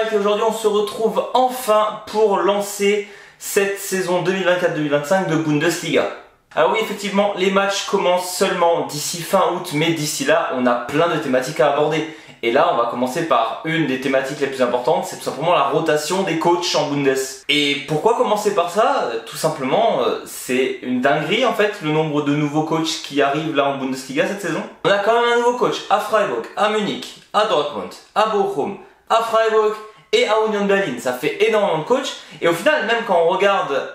Mike et aujourd'hui on se retrouve enfin pour lancer cette saison 2024-2025 de Bundesliga. Alors oui, effectivement, les matchs commencent seulement d'ici fin août, mais d'ici là, on a plein de thématiques à aborder. Et là, on va commencer par une des thématiques les plus importantes, c'est tout simplement la rotation des coachs en Bundes. Et pourquoi commencer par ça? Tout simplement, c'est une dinguerie en fait, le nombre de nouveaux coachs qui arrivent là en Bundesliga cette saison. On a quand même un nouveau coach à Freiburg, à Munich, à Dortmund, à Bochum, à Freiburg et à Union Berlin. Ça fait énormément de coachs. Et au final, même quand on regarde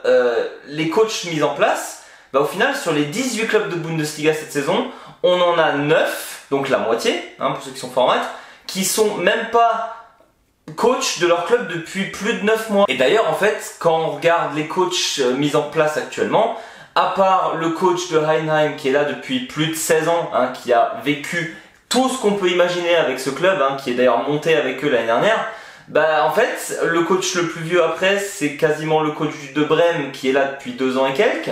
les coachs mis en place, bah, au final, sur les 18 clubs de Bundesliga cette saison, on en a 9, donc la moitié, hein, pour ceux qui sont formats, qui sont même pas coach de leur club depuis plus de 9 mois. Et d'ailleurs, en fait, quand on regarde les coachs mis en place actuellement, à part le coach de Heidenheim qui est là depuis plus de 16 ans, hein, qui a vécu tout ce qu'on peut imaginer avec ce club, hein, qui est d'ailleurs monté avec eux l'année dernière, bah en fait, le coach le plus vieux après, c'est quasiment le coach de Brême qui est là depuis 2 ans et quelques.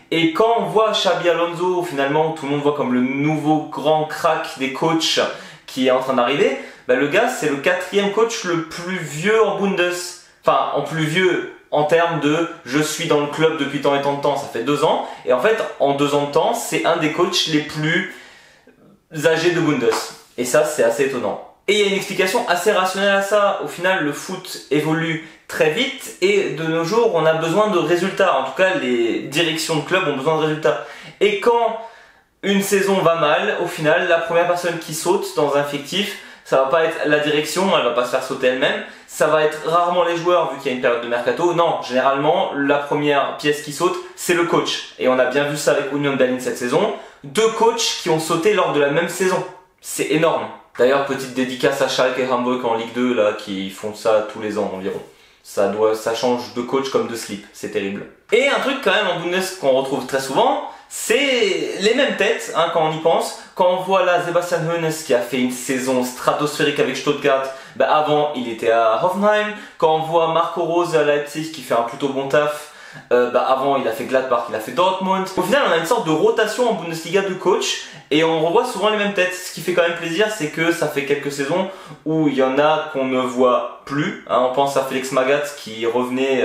Et quand on voit Xabi Alonso, finalement, tout le monde voit comme le nouveau grand crack des coachs qui est en train d'arriver, bah le gars, c'est le 4e coach le plus vieux en Bundes. Enfin, en plus vieux en termes de je suis dans le club depuis tant et tant de temps, ça fait 2 ans. Et en fait, en 2 ans de temps, c'est un des coachs les plus âgés de Bundes. Et ça, c'est assez étonnant. Et il y a une explication assez rationnelle à ça. Au final, le foot évolue très vite et de nos jours, on a besoin de résultats. En tout cas, les directions de club ont besoin de résultats. Et quand une saison va mal, au final, la première personne qui saute dans un fictif, ça va pas être la direction, elle va pas se faire sauter elle-même. Ça va être rarement les joueurs vu qu'il y a une période de mercato. Non, généralement, la première pièce qui saute, c'est le coach. Et on a bien vu ça avec Union Berlin cette saison. 2 coachs qui ont sauté lors de la même saison. C'est énorme. D'ailleurs, petite dédicace à Schalke et Hamburg en Ligue 2 là, qui font ça tous les ans environ. Ça change de coach comme de slip, c'est terrible. Et un truc quand même en Bundes qu'on retrouve très souvent, c'est les mêmes têtes hein, quand on y pense. Quand on voit là Sebastian Hoeneß qui a fait une saison stratosphérique avec Stuttgart, bah avant il était à Hoffenheim. Quand on voit Marco Rose à Leipzig qui fait un plutôt bon taf, avant il a fait Gladbach, il a fait Dortmund. Au final on a une sorte de rotation en Bundesliga de coach et on revoit souvent les mêmes têtes. Ce qui fait quand même plaisir, c'est que ça fait quelques saisons où il y en a qu'on ne voit plus, hein. On pense à Felix Magath qui revenait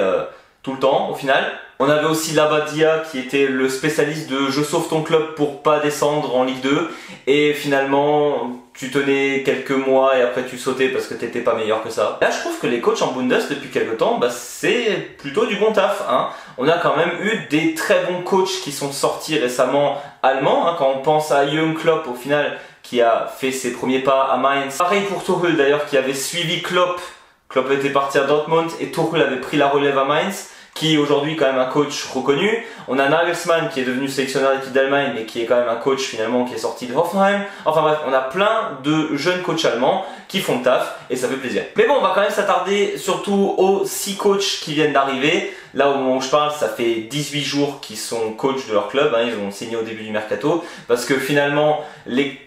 tout le temps au final. On avait aussi Labadia qui était le spécialiste de je sauve ton club pour pas descendre en Ligue 2 et finalement tu tenais quelques mois et après tu sautais parce que t'étais pas meilleur que ça. Là je trouve que les coachs en Bundes depuis quelques temps, c'est plutôt du bon taf, hein. On a quand même eu des très bons coachs qui sont sortis récemment allemands, hein. Quand on pense à Jürgen Klopp au final qui a fait ses premiers pas à Mainz. Pareil pour Tuchel d'ailleurs qui avait suivi Klopp. Klopp était parti à Dortmund et Tuchel avait pris la relève à Mainz, qui est aujourd'hui quand même un coach reconnu. On a Nagelsmann qui est devenu sélectionneur d'équipe d'Allemagne mais qui est quand même un coach finalement qui est sorti de Hoffenheim. Enfin bref, on a plein de jeunes coachs allemands qui font le taf et ça fait plaisir. Mais bon, on va quand même s'attarder surtout aux 6 coachs qui viennent d'arriver. Là au moment où je parle, ça fait 18 jours qu'ils sont coachs de leur club, hein. Ils ont signé au début du mercato parce que finalement les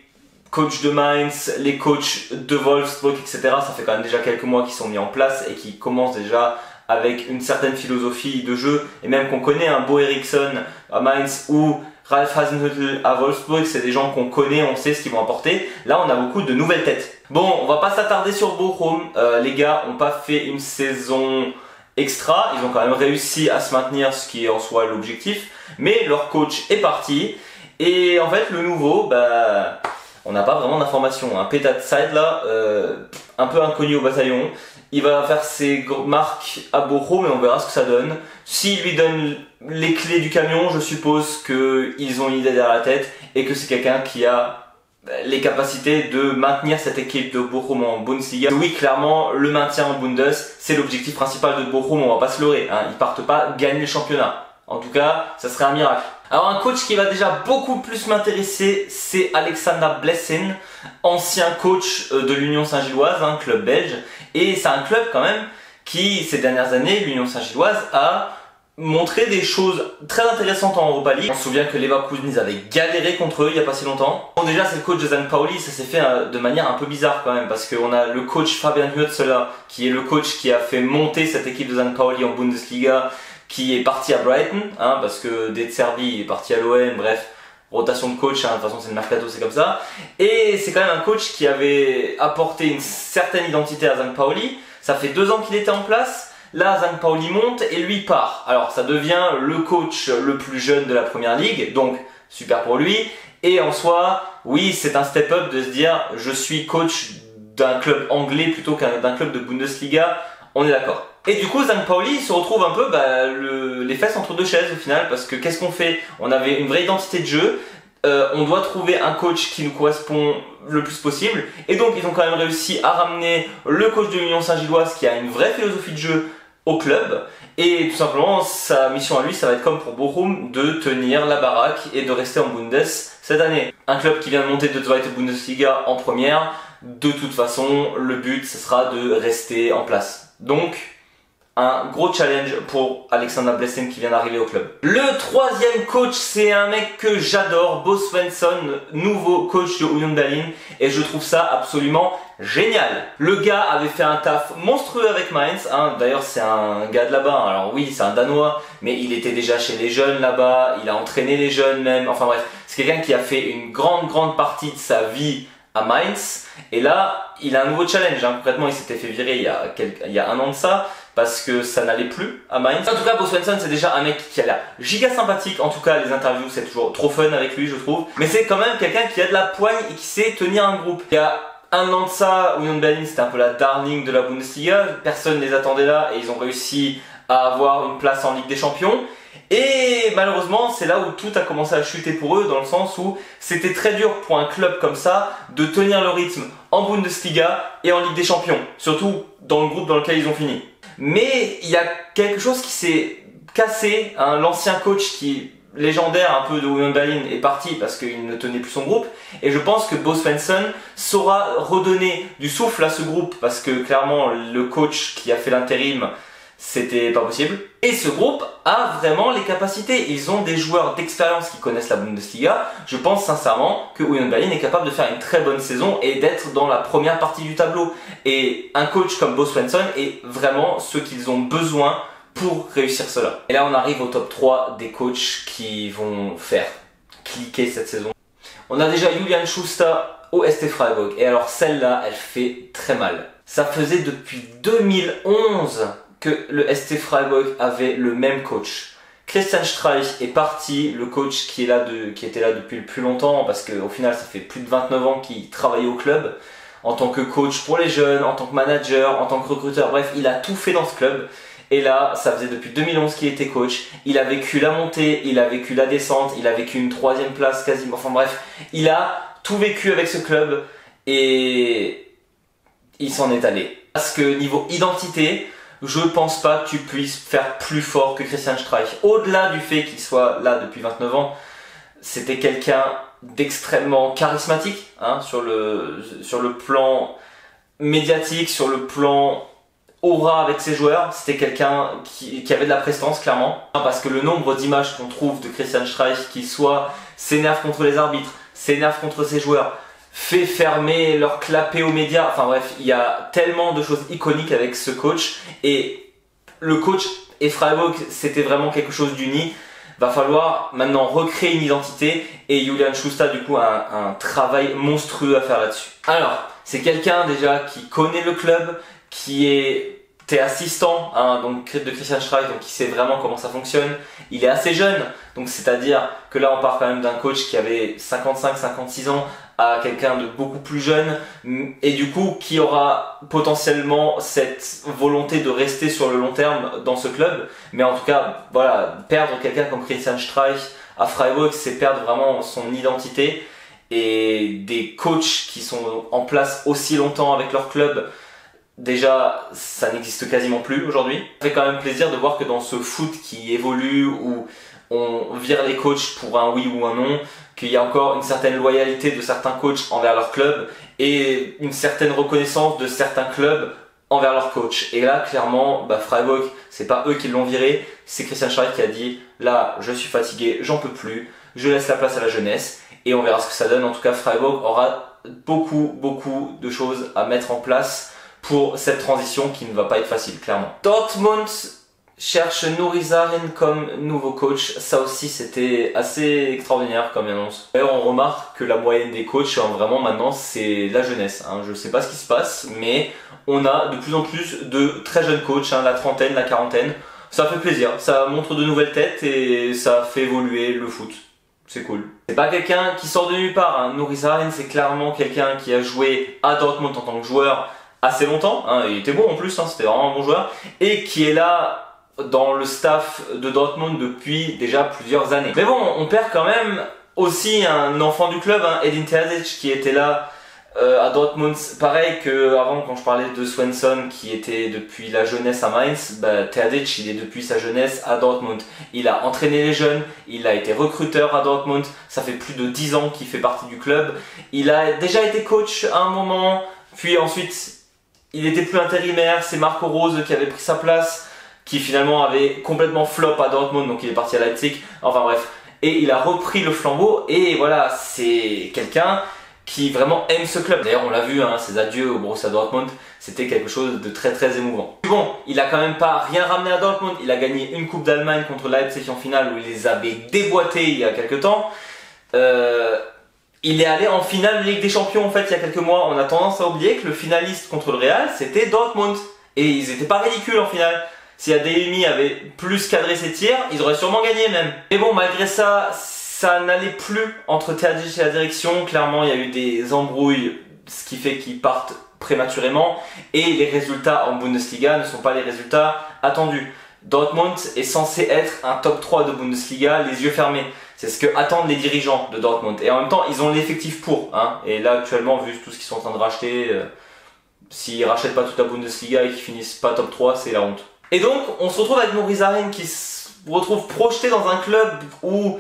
coachs de Mainz, les coachs de Wolfsburg, etc. ça fait quand même déjà quelques mois qu'ils sont mis en place et qui commencent déjà avec une certaine philosophie de jeu, et même qu'on connaît un Bo Eriksson à Mainz ou Ralf Hasenhüttl à Wolfsburg, c'est des gens qu'on connaît, on sait ce qu'ils vont apporter. Là on a beaucoup de nouvelles têtes. Bon, on va pas s'attarder sur Bochum, les gars ont pas fait une saison extra, ils ont quand même réussi à se maintenir, ce qui est en soi l'objectif, mais leur coach est parti, et en fait le nouveau, on n'a pas vraiment d'informations, hein. Peter Zeidler, un peu inconnu au bataillon. Il va faire ses marques à Bochum et on verra ce que ça donne. S'il lui donne les clés du camion, je suppose qu'ils ont une idée derrière la tête et que c'est quelqu'un qui a les capacités de maintenir cette équipe de Bochum en Bundesliga. Oui, clairement, le maintien en Bundes, c'est l'objectif principal de Bochum, on va pas se leurrer, hein. Ils partent pas gagner le championnat. En tout cas, ça serait un miracle. Alors un coach qui va déjà beaucoup plus m'intéresser, c'est Alexander Blessin, ancien coach de l'Union Saint-Gilloise, un club belge. Et c'est un club quand même qui, ces dernières années, l'Union Saint-Gilloise, a montré des choses très intéressantes en Europa League. On se souvient que Leverkusen, ils avaient galéré contre eux il n'y a pas si longtemps. Bon déjà c'est le coach de St. Pauli, ça s'est fait de manière un peu bizarre quand même, parce qu'on a le coach Fabian Hürzeler là, qui est le coach qui a fait monter cette équipe de St. Pauli en Bundesliga, qui est parti à Brighton, hein, parce que De Zerbi est parti à l'OM, bref, rotation de coach, hein, de toute façon c'est le mercato, c'est comme ça. Et c'est quand même un coach qui avait apporté une certaine identité à St. Pauli. Ça fait 2 ans qu'il était en place. Là, Sampaoli monte et lui part. Alors, ça devient le coach le plus jeune de la première ligue, donc super pour lui. Et en soi, oui, c'est un step-up de se dire je suis coach d'un club anglais plutôt qu'un d'un club de Bundesliga. On est d'accord. Et du coup, Sampaoli se retrouve un peu les fesses entre deux chaises au final, parce que qu'est-ce qu'on fait? On avait une vraie identité de jeu. On doit trouver un coach qui nous correspond le plus possible. Et donc, ils ont quand même réussi à ramener le coach de l'Union Saint-Gilloise qui a une vraie philosophie de jeu au club. Et tout simplement, sa mission à lui, ça va être comme pour Bochum, de tenir la baraque et de rester en Bundes cette année. Un club qui vient de monter de Zweite Bundesliga en première, de toute façon, le but, ce sera de rester en place. Donc, un gros challenge pour Alexander Blessing qui vient d'arriver au club. Le troisième coach, c'est un mec que j'adore, Bo Svensson, nouveau coach de Union Berlin, et je trouve ça absolument génial. Le gars avait fait un taf monstrueux avec Mainz, hein. D'ailleurs c'est un gars de là-bas, alors oui c'est un Danois, mais il était déjà chez les jeunes là-bas, il a entraîné les jeunes même, enfin bref, c'est quelqu'un qui a fait une grande partie de sa vie à Mainz, et là il a un nouveau challenge, hein. Concrètement il s'était fait virer il y a 1 an de ça, parce que ça n'allait plus à Mainz. En tout cas, Bo Svensson, c'est déjà un mec qui a l'air giga sympathique. En tout cas, les interviews, c'est toujours trop fun avec lui, je trouve. Mais c'est quand même quelqu'un qui a de la poigne et qui sait tenir un groupe. Il y a 1 an de ça, Union Berlin, c'était un peu la darling de la Bundesliga. Personne ne les attendait là et ils ont réussi à avoir une place en Ligue des Champions. Et malheureusement, c'est là où tout a commencé à chuter pour eux, dans le sens où c'était très dur pour un club comme ça de tenir le rythme en Bundesliga et en Ligue des Champions. Surtout dans le groupe dans lequel ils ont fini. Mais il y a quelque chose qui s'est cassé, hein. L'ancien coach qui est légendaire un peu de Union Berlin est parti parce qu'il ne tenait plus son groupe, et je pense que Bo Svensson saura redonner du souffle à ce groupe, parce que clairement le coach qui a fait l'intérim, c'était pas possible. Et ce groupe a vraiment les capacités. Ils ont des joueurs d'expérience qui connaissent la Bundesliga. Je pense sincèrement que Union Berlin est capable de faire une très bonne saison et d'être dans la première partie du tableau. Et un coach comme Bo Svensson est vraiment ce qu'ils ont besoin pour réussir cela. Et là on arrive au top 3 des coachs qui vont faire cliquer cette saison. On a déjà Julian Schuster au ST Freiburg. Et alors celle-là, elle fait très mal. Ça faisait depuis 2011 que le ST Freiburg avait le même coach. Christian Streich est parti, le coach qui était là depuis le plus longtemps, parce qu'au final ça fait plus de 29 ans qu'il travaillait au club, en tant que coach pour les jeunes, en tant que manager, en tant que recruteur, bref, il a tout fait dans ce club. Et là, ça faisait depuis 2011 qu'il était coach, il a vécu la montée, il a vécu la descente, il a vécu une 3e place quasiment, enfin bref, il a tout vécu avec ce club, et il s'en est allé. Parce que niveau identité, je pense pas que tu puisses faire plus fort que Christian Streich. Au-delà du fait qu'il soit là depuis 29 ans, c'était quelqu'un d'extrêmement charismatique, hein, sur le plan médiatique, sur le plan aura avec ses joueurs. C'était quelqu'un qui avait de la prestance, clairement. Parce que le nombre d'images qu'on trouve de Christian Streich qui soit s'énerve contre les arbitres, s'énerve contre ses joueurs, fait fermer leur clapet aux médias, enfin bref, il y a tellement de choses iconiques avec ce coach, et le coach et Freiburg, c'était vraiment quelque chose d'uni. Va falloir maintenant recréer une identité, et Julian Schuster du coup a un travail monstrueux à faire là-dessus. Alors, c'est quelqu'un déjà qui connaît le club, qui était assistant, hein, donc de Christian Streich, donc il sait vraiment comment ça fonctionne. Il est assez jeune, donc c'est-à-dire que là on part quand même d'un coach qui avait 55-56 ans à quelqu'un de beaucoup plus jeune, et du coup qui aura potentiellement cette volonté de rester sur le long terme dans ce club. Mais en tout cas, voilà, perdre quelqu'un comme Christian Streich à Freiburg, c'est perdre vraiment son identité. Et des coachs qui sont en place aussi longtemps avec leur club, déjà ça n'existe quasiment plus aujourd'hui. Ça fait quand même plaisir de voir que dans ce foot qui évolue, où on vire les coachs pour un oui ou un non, qu'il y a encore une certaine loyauté de certains coachs envers leur club et une certaine reconnaissance de certains clubs envers leur coach. Et là, clairement, Freiburg, c'est pas eux qui l'ont viré, c'est Christian Streich qui a dit « Là, je suis fatigué, j'en peux plus, je laisse la place à la jeunesse » et on verra ce que ça donne. En tout cas, Freiburg aura beaucoup de choses à mettre en place pour cette transition qui ne va pas être facile, clairement. Dortmund, cherche Nuri Sahin comme nouveau coach. Ça aussi c'était assez extraordinaire comme annonce. D'ailleurs on remarque que la moyenne des coachs vraiment maintenant c'est la jeunesse. Je sais pas ce qui se passe mais on a de plus en plus de très jeunes coachs, la trentaine, la quarantaine. Ça fait plaisir, ça montre de nouvelles têtes et ça fait évoluer le foot. C'est cool. C'est pas quelqu'un qui sort de nulle part. Nuri Sahin c'est clairement quelqu'un qui a joué à Dortmund en tant que joueur assez longtemps. Il était bon en plus, c'était vraiment un bon joueur. Et qui est là dans le staff de Dortmund depuis déjà plusieurs années. Mais bon, on perd quand même aussi un enfant du club, Edin Terzic, qui était là à Dortmund. Pareil que avant quand je parlais de Svensson qui était depuis la jeunesse à Mainz, Terzic il est depuis sa jeunesse à Dortmund. Il a entraîné les jeunes, il a été recruteur à Dortmund, ça fait plus de 10 ans qu'il fait partie du club. Il a déjà été coach à un moment, puis ensuite il était plus intérimaire, c'est Marco Rose qui avait pris sa place, qui finalement avait complètement flop à Dortmund, donc il est parti à Leipzig, enfin bref. Et il a repris le flambeau, et voilà, c'est quelqu'un qui vraiment aime ce club. D'ailleurs on l'a vu, ses adieux au Borussia Dortmund, c'était quelque chose de très très émouvant. Bon, il a quand même pas rien ramené à Dortmund, il a gagné une Coupe d'Allemagne contre Leipzig en finale où il les avait déboîtés il y a quelques temps. Il est allé en finale de Ligue des Champions en fait il y a quelques mois. On a tendance à oublier que le finaliste contre le Real c'était Dortmund. Et ils étaient pas ridicules en finale. Si Adeyemi avait plus cadré ses tirs, ils auraient sûrement gagné même. Mais bon, malgré ça, ça n'allait plus entre Terzic et la direction. Clairement, il y a eu des embrouilles, ce qui fait qu'ils partent prématurément. Et les résultats en Bundesliga ne sont pas les résultats attendus. Dortmund est censé être un top 3 de Bundesliga, les yeux fermés. C'est ce que attendent les dirigeants de Dortmund. Et en même temps, ils ont l'effectif pour. Et là, actuellement, vu tout ce qu'ils sont en train de racheter, s'ils rachètent pas toute la Bundesliga et qu'ils finissent pas top 3, c'est la honte. Et donc, on se retrouve avec Nuri Sahin qui se retrouve projeté dans un club où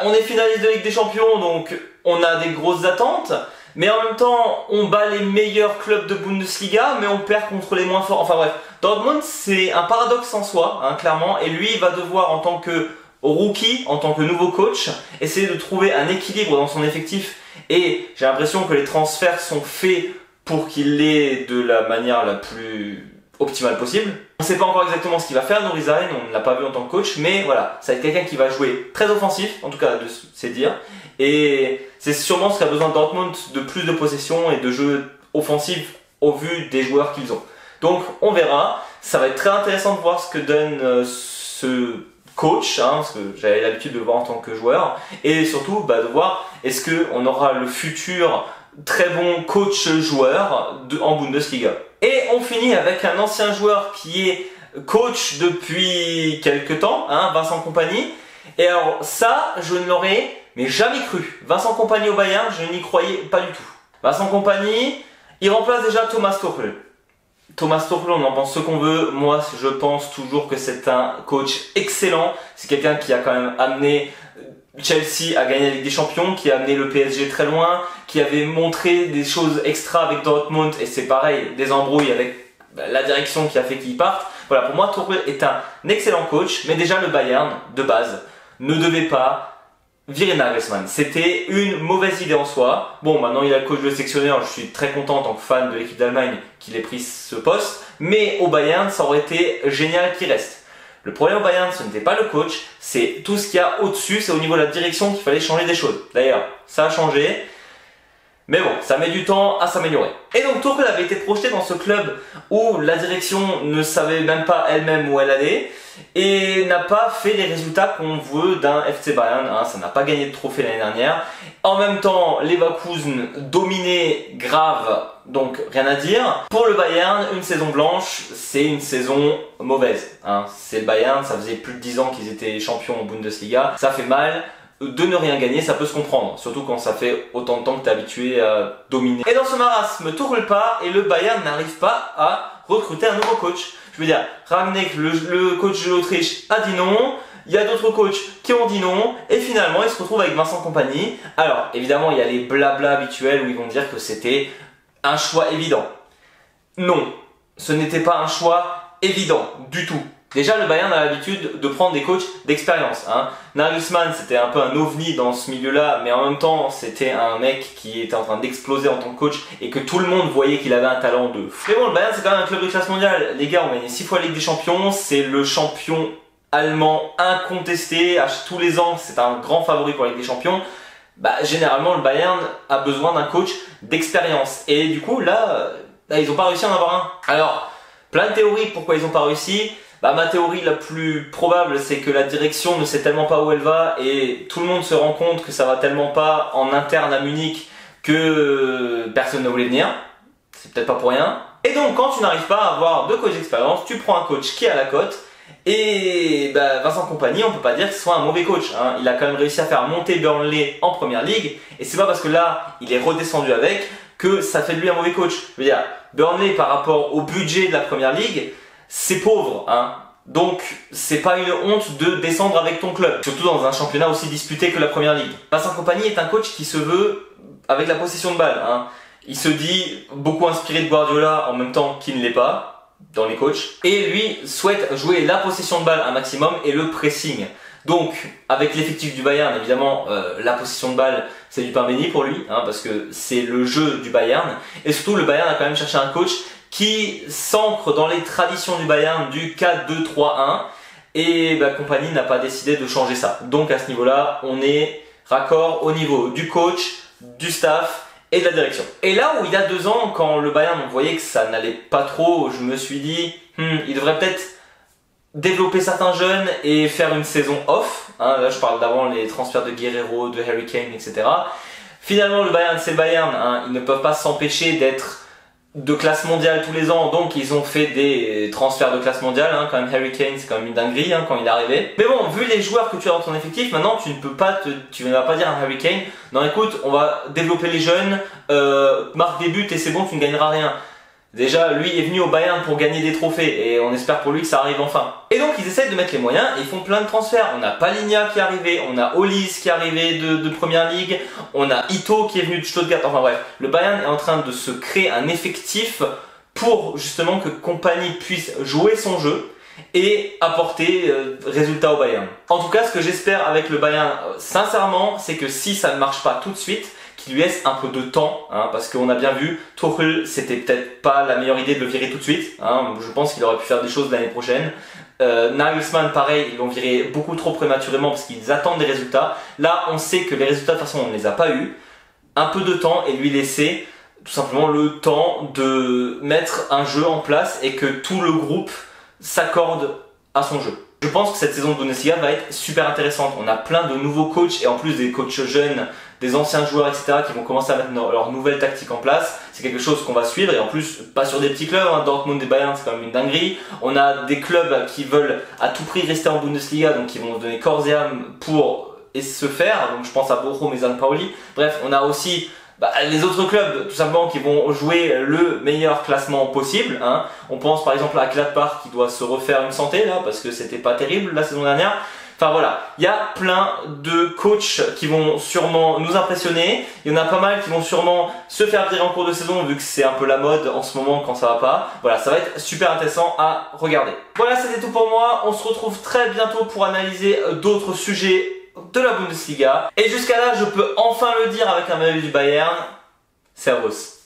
on est finaliste de Ligue des Champions, donc on a des grosses attentes. Mais en même temps, on bat les meilleurs clubs de Bundesliga, mais on perd contre les moins forts. Enfin bref, Dortmund, c'est un paradoxe en soi, clairement. Et lui, il va devoir, en tant que rookie, en tant que nouveau coach, essayer de trouver un équilibre dans son effectif. Et j'ai l'impression que les transferts sont faits pour qu'il l'ait de la manière la plus optimale possible. On ne sait pas encore exactement ce qu'il va faire, Nuri Sahin, on ne l'a pas vu en tant que coach, mais voilà, ça va être quelqu'un qui va jouer très offensif, en tout cas, c'est dire. Et c'est sûrement ce qu'a besoin de Dortmund, de plus de possession et de jeu offensif au vu des joueurs qu'ils ont. Donc on verra, ça va être très intéressant de voir ce que donne ce coach, parce que j'avais l'habitude de le voir en tant que joueur, et surtout de voir est-ce qu'on aura le futur très bon coach joueur en Bundesliga. Et on finit avec un ancien joueur qui est coach depuis quelques temps, Vincent Kompany. Et alors ça, je ne l'aurais jamais cru. Vincent Kompany au Bayern, je n'y croyais pas du tout. Vincent Kompany, il remplace déjà Thomas Tuchel. Thomas Tuchel, on en pense ce qu'on veut. Moi, je pense toujours que c'est un coach excellent. C'est quelqu'un qui a quand même amené Chelsea à gagner la Ligue des Champions, qui a amené le PSG très loin, qui avait montré des choses extra avec Dortmund, et c'est pareil, des embrouilles avec la direction qui a fait qu'ils partent. Voilà, pour moi, Tuchel est un excellent coach, mais déjà le Bayern, de base, ne devait pas virer Nagelsmann. C'était une mauvaise idée en soi. Bon, maintenant il a le coach de sélectionneur, je suis très content en tant que fan de l'équipe d'Allemagne qu'il ait pris ce poste, mais au Bayern, ça aurait été génial qu'il reste. Le problème au Bayern, ce n'était pas le coach, c'est tout ce qu'il y a au-dessus, c'est au niveau de la direction qu'il fallait changer des choses. D'ailleurs, ça a changé, mais bon, ça met du temps à s'améliorer. Et donc Tuchel avait été projeté dans ce club où la direction ne savait même pas elle-même où elle allait et n'a pas fait les résultats qu'on veut d'un FC Bayern. Ça n'a pas gagné de trophée l'année dernière. En même temps, Leverkusen dominait grave, donc rien à dire. Pour le Bayern, une saison blanche, c'est une saison mauvaise. C'est le Bayern, ça faisait plus de 10 ans qu'ils étaient champions en Bundesliga. Ça fait mal. De ne rien gagner, ça peut se comprendre, surtout quand ça fait autant de temps que tu es habitué à dominer. Et dans ce marasme, Tuchel part et le Bayern n'arrive pas à recruter un nouveau coach. Je veux dire, Rangnick, le coach de l'Autriche, a dit non, il y a d'autres coachs qui ont dit non, et finalement il se retrouve avec Vincent Kompany. Alors évidemment il y a les blabla habituels où ils vont dire que c'était un choix évident. Non, ce n'était pas un choix évident du tout. Déjà, le Bayern a l'habitude de prendre des coachs d'expérience. Nagelsmann, c'était un peu un ovni dans ce milieu-là, mais en même temps, c'était un mec qui était en train d'exploser en tant que coach et que tout le monde voyait qu'il avait un talent de fou. Mais bon, le Bayern, c'est quand même un club de classe mondiale. Les gars ont gagné 6 fois la Ligue des Champions, c'est le champion allemand incontesté. À tous les ans, c'est un grand favori pour la Ligue des Champions. Généralement, le Bayern a besoin d'un coach d'expérience. Et du coup, là, ils n'ont pas réussi à en avoir un. Alors, plein de théories pourquoi ils n'ont pas réussi. Ma théorie la plus probable, c'est que la direction ne sait tellement pas où elle va et tout le monde se rend compte que ça va tellement pas en interne à Munich que personne ne voulait venir. C'est peut-être pas pour rien. Et donc, quand tu n'arrives pas à avoir de coach d'expérience, tu prends un coach qui est à la cote. Et Vincent Kompany, on peut pas dire que ce soit un mauvais coach. Il a quand même réussi à faire monter Burnley en première ligue. Et c'est pas parce que là, il est redescendu avec que ça fait de lui un mauvais coach. Je veux dire, Burnley par rapport au budget de la première ligue, c'est pauvre, Donc, c'est pas une honte de descendre avec ton club. Surtout dans un championnat aussi disputé que la première ligue. Vincent Kompany est un coach qui se veut avec la possession de balle, Il se dit beaucoup inspiré de Guardiola en même temps qu'il ne l'est pas dans les coachs. Et lui souhaite jouer la possession de balle un maximum et le pressing. Donc, avec l'effectif du Bayern, évidemment, la possession de balle, c'est du pain béni pour lui, parce que c'est le jeu du Bayern. Et surtout, le Bayern a quand même cherché un coach qui s'ancre dans les traditions du Bayern du 4-2-3-1 et Kompany n'a pas décidé de changer ça. Donc à ce niveau-là, on est raccord au niveau du coach, du staff et de la direction. Et là où il y a 2 ans, quand le Bayern on voyait que ça n'allait pas trop, je me suis dit, il devrait peut-être développer certains jeunes et faire une saison off. Là je parle d'avant les transferts de Guerrero, de Harry Kane, etc. Finalement le Bayern c'est le Bayern, ils ne peuvent pas s'empêcher d'être de classe mondiale tous les ans, donc ils ont fait des transferts de classe mondiale, quand même Harry Kane c'est quand même une dinguerie quand il est arrivé. Mais bon, vu les joueurs que tu as dans ton effectif, maintenant tu ne vas pas dire à Harry Kane, non écoute, on va développer les jeunes, marque des buts et c'est bon, tu ne gagneras rien. Déjà, lui est venu au Bayern pour gagner des trophées et on espère pour lui que ça arrive enfin. Et donc ils essayent de mettre les moyens et ils font plein de transferts. On a Palinha qui est arrivé, on a Olise qui est arrivé de Première Ligue, on a Ito qui est venu de Stuttgart, enfin bref. Le Bayern est en train de se créer un effectif pour justement que Kompany puisse jouer son jeu et apporter résultat au Bayern. En tout cas, ce que j'espère avec le Bayern, sincèrement, c'est que si ça ne marche pas tout de suite, qu'il lui laisse un peu de temps, parce qu'on a bien vu, Tuchel, c'était peut-être pas la meilleure idée de le virer tout de suite, je pense qu'il aurait pu faire des choses l'année prochaine. Nagelsmann, pareil, ils l'ont viré beaucoup trop prématurément parce qu'ils attendent des résultats. Là, on sait que les résultats, de toute façon, on ne les a pas eus. Un peu de temps et lui laisser tout simplement le temps de mettre un jeu en place et que tout le groupe s'accorde à son jeu. Je pense que cette saison de Bundesliga va être super intéressante. On a plein de nouveaux coachs et en plus des coachs jeunes, des anciens joueurs, etc. qui vont commencer à mettre leur nouvelle tactique en place. C'est quelque chose qu'on va suivre et en plus, pas sur des petits clubs. Dortmund et Bayern, c'est quand même une dinguerie. On a des clubs qui veulent à tout prix rester en Bundesliga, donc qui vont donner corps et âme pour se faire. Donc je pense à Bochum et St. Pauli. Bref, on a aussi les autres clubs tout simplement qui vont jouer le meilleur classement possible. On pense par exemple à Gladbach qui doit se refaire une santé là parce que c'était pas terrible la saison dernière. Enfin voilà, il y a plein de coachs qui vont sûrement nous impressionner. Il y en a pas mal qui vont sûrement se faire virer en cours de saison vu que c'est un peu la mode en ce moment quand ça va pas. Voilà, ça va être super intéressant à regarder. Voilà, c'était tout pour moi. On se retrouve très bientôt pour analyser d'autres sujets de la Bundesliga. Et jusqu'à là, je peux enfin le dire avec un maillot du Bayern, Servus.